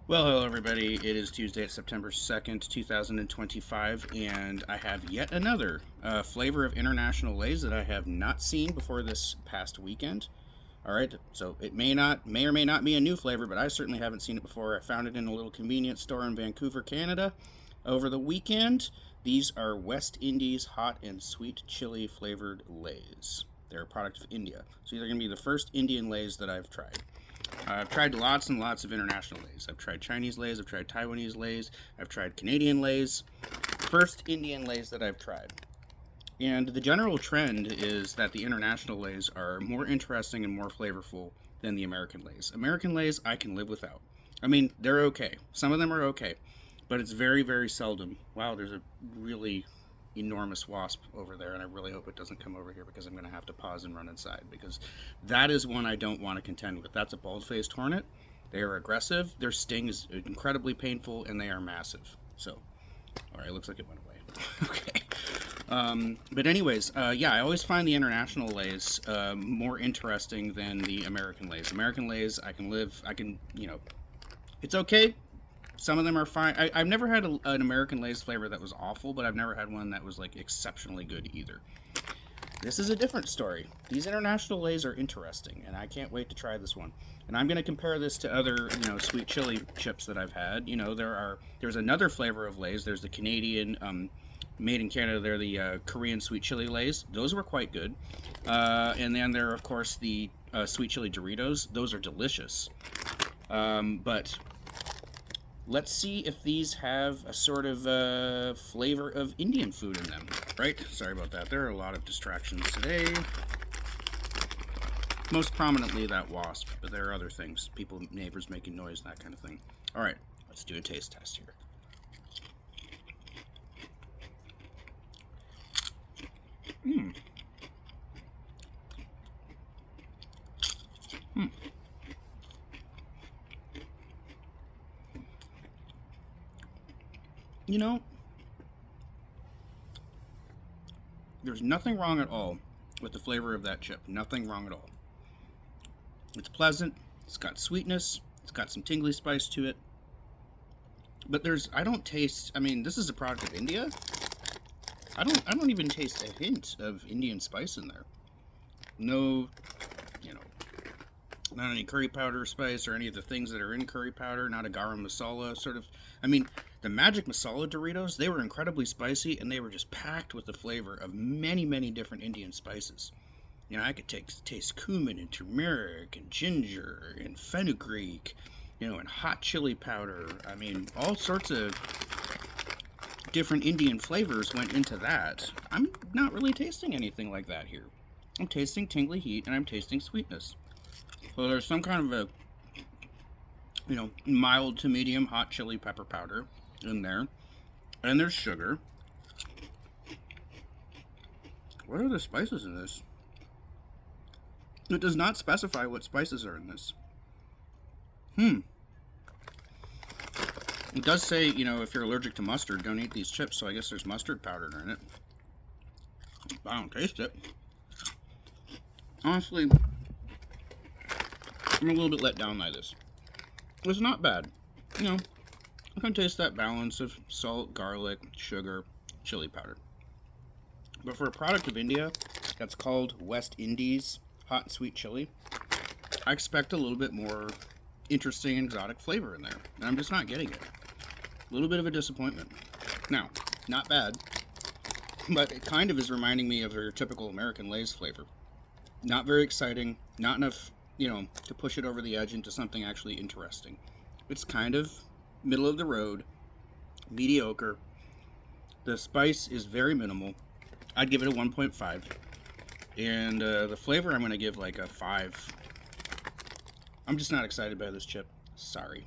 Well, hello everybody. It is Tuesday, September 2nd, 2025, and I have yet another flavor of international Lays that I have not seen before this past weekend. All right, so it may or may not be a new flavor, but I certainly haven't seen it before. I found it in a little convenience store in Vancouver, Canada, over the weekend. These are West Indies hot and sweet chili flavored Lays. They're a product of India, so these are going to be the first Indian Lays that I've tried. I've tried lots and lots of international Lays. I've tried Chinese Lays, I've tried Taiwanese Lays, I've tried Canadian Lays. First Indian Lays that I've tried. And the general trend is that the international Lays are more interesting and more flavorful than the American Lays. American Lays I can live without. I mean, they're okay. Some of them are okay. But it's very, very seldom. Wow, there's a really enormous wasp over there, and I really hope it doesn't come over here because I'm going to have to pause and run inside because that is one I don't want to contend with. That's a bald-faced hornet. They are aggressive. Their sting is incredibly painful, and they are massive. So, all right, looks like it went away. Okay. But anyways, yeah, I always find the international Lays more interesting than the American Lays. American Lays, I can, it's okay. Some of them are fine. I've never had an American Lay's flavor that was awful, but I've never had one that was like exceptionally good either. This is a different story. These international Lays are interesting, and I can't wait to try this one. And I'm going to compare this to other, sweet chili chips that I've had. There's another flavor of Lays. There's the Canadian, made in Canada. They're the Korean sweet chili Lays. Those were quite good. And then there are, of course, the sweet chili Doritos. Those are delicious. But let's see if these have a sort of flavor of Indian food in them. Right? Sorry about that. There are a lot of distractions today. Most prominently that wasp, but there are other things. People, neighbors making noise, that kind of thing. Alright, let's do a taste test here. Mmm. Hmm. You know, there's nothing wrong at all with the flavor of that chip. Nothing wrong at all. It's pleasant. It's got sweetness. It's got some tingly spice to it. But I don't taste, I mean, this is a product of India. I don't even taste a hint of Indian spice in there. No, not any curry powder spice or any of the things that are in curry powder, not a garam masala sort of. I mean, the magic masala Doritos, they were incredibly spicy and they were just packed with the flavor of many, many different Indian spices. I could taste cumin and turmeric and ginger and fenugreek, and hot chili powder. I mean, all sorts of different Indian flavors went into that. I'm not really tasting anything like that here. I'm tasting tingly heat and I'm tasting sweetness. So there's some kind of a, mild to medium hot chili pepper powder in there. And there's sugar. What are the spices in this? It does not specify what spices are in this. It does say, if you're allergic to mustard, don't eat these chips, so I guess there's mustard powder in it. But I don't taste it. Honestly, I'm a little bit let down by this. It's not bad. I can taste that balance of salt, garlic, sugar, chili powder. But for a product of India that's called West Indies hot and sweet chili, I expect a little bit more interesting and exotic flavor in there. And I'm just not getting it. A little bit of a disappointment. Now, not bad, but it kind of is reminding me of your typical American Lay's flavor. Not very exciting, not enough, to push it over the edge into something actually interesting. It's kind of middle of the road, mediocre. The spice is very minimal. I'd give it a 1.5. And the flavor I'm going to give like a 5. I'm just not excited by this chip. Sorry.